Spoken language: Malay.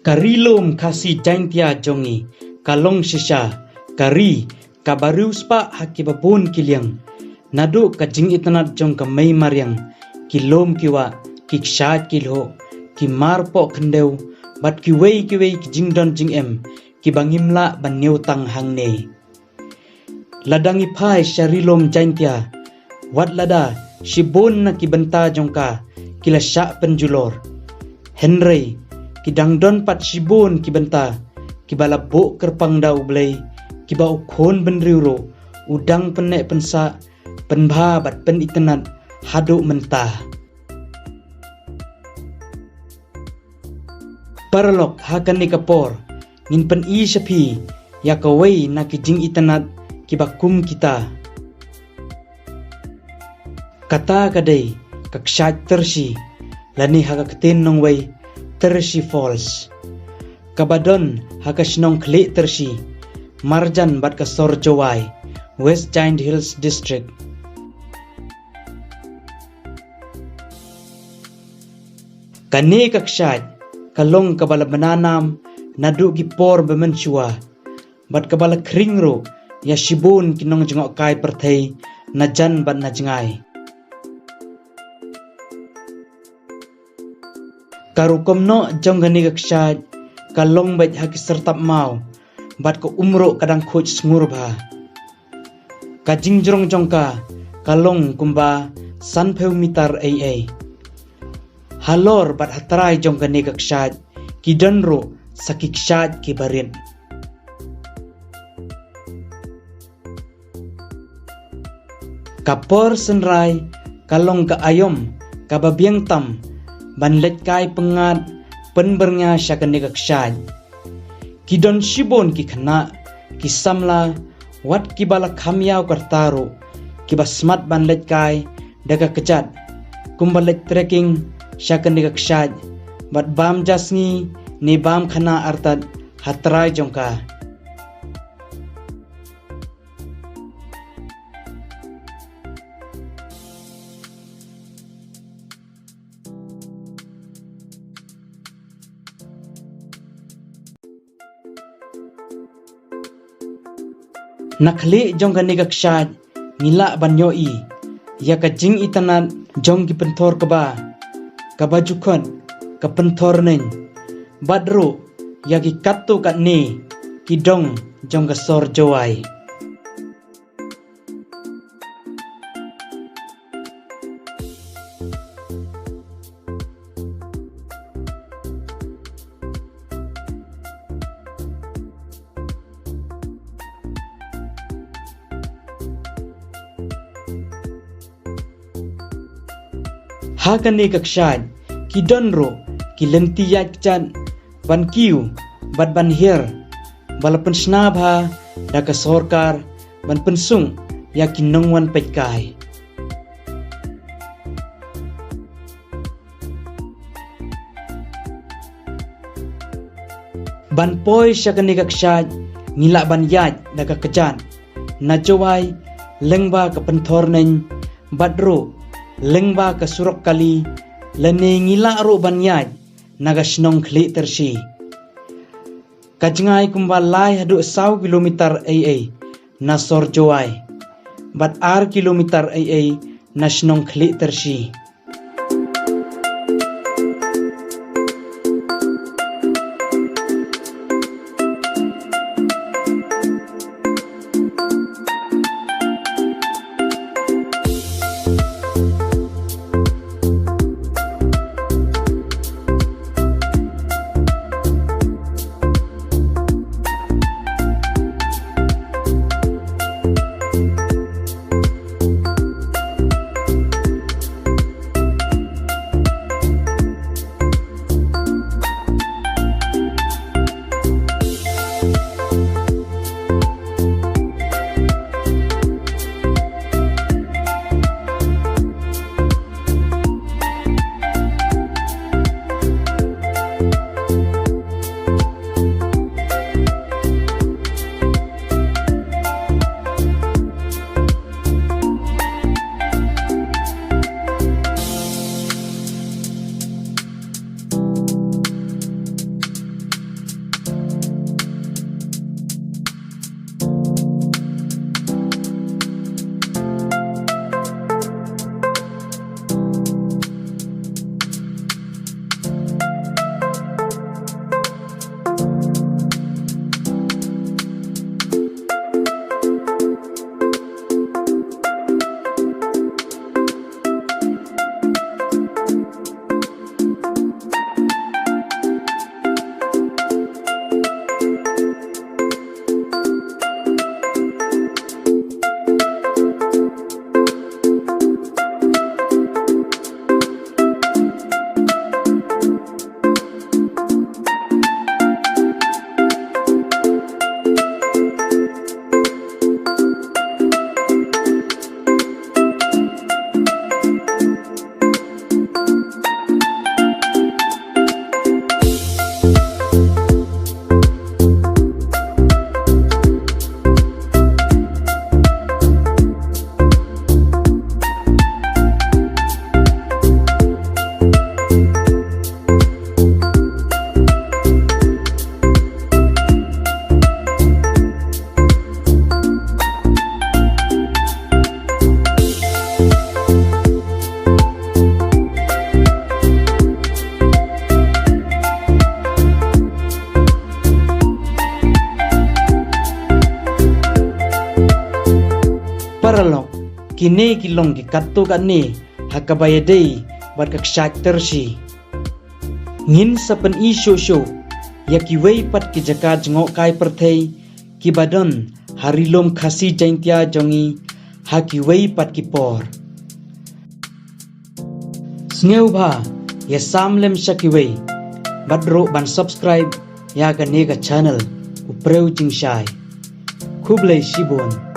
Karilom kasi jaintia jongi, kalong shisha, kari, kabarius pa hakibabun kiliang, nadu kajing itanat jong kamay mariang, kilom kiwa, kikshat kilho, kimarpo kendew, bat kiwei kijing don jing em, kibangimla baneu tang hangne. Ladangi pai syarilom jaintia, wat lada, shibun na kibenta jongka, kila syak penjulor. Henry, kidang don pat shibun kibenta, kibala bo kerpang dau blay, kiba ukon benriuro, udang penek pensa, penba bat pen itenat, haduk mentah. Paralok hakan ni kapor, ngin pen i syapi, ya kawai na kijing itenat, kibakum kita. Kata kadai, kakshat tersi, lani hakaketin nong way, tersi falls. Kabadon hakasinong klik tersi, marjan bat kasor jawai, West Giant Hills District. Kani kakshat, kalong kabala bananam, nadu gipor bemensua, bat kabala kringro, ya shibun kinong jengok kai pertai, najan bat najengai. Karukomno jong gani kakshat, kalong bait haki sertap mau, bat ko umro kadang coach smurba. Kajing jrong jongka, kalong kumba sanpeu mitar AA. Halor bat hatrai jong gani kakshat, kidanro sakikshat kibarin. Kapor senrai, kalong ka ayom, kababiang tam, banlet kai pengat, penbernya syakan nikaksad. Kidon shibon ki kena, ki samla, wat kibala kamyaw kartaro, kibasmat banlet kai, daga kejat, kumbalet trekking, syakan nikaksad, bat bam jasngi, ni bam kena artat, hatrai jongka. Nakli jong gani kakshat, ngila banyoi, ya kajing itanat jong kipentor kaba, kabajukon, kapentor nen, badro, ya kikatu kat ni, kidong jong kasor jawai. Hakan ni kakshat, kidonro, kilentiyat chan, ban kiu, bat ban her, balapan snabha, daka sorkar, ban pensung, ya kinongwan petkai. Ban poi syakan ni kakshat, ngilak ban yat, daka kejan, najawai, lengba kepentor nen, badro, lengba ke surok kali, lene ngila ro banyaj, naga snong klik tersi. Kajengai kumbalai haduk 100 kilometer AA, na sor jawai, bat ar kilometer AA, na snong klik tersi. paralok kine kilong ki katto kanne hakabaya dei bat kak shakter shi ngin sapan isho sho yaki wei pat ki jaka jngok kai perthei ki badon harilom khasi jaintia jongi haki wei pat ki por sneu bha ya samlem shaki wei badro ban subscribe ya ga nega channel upreu jing shai khublei shibon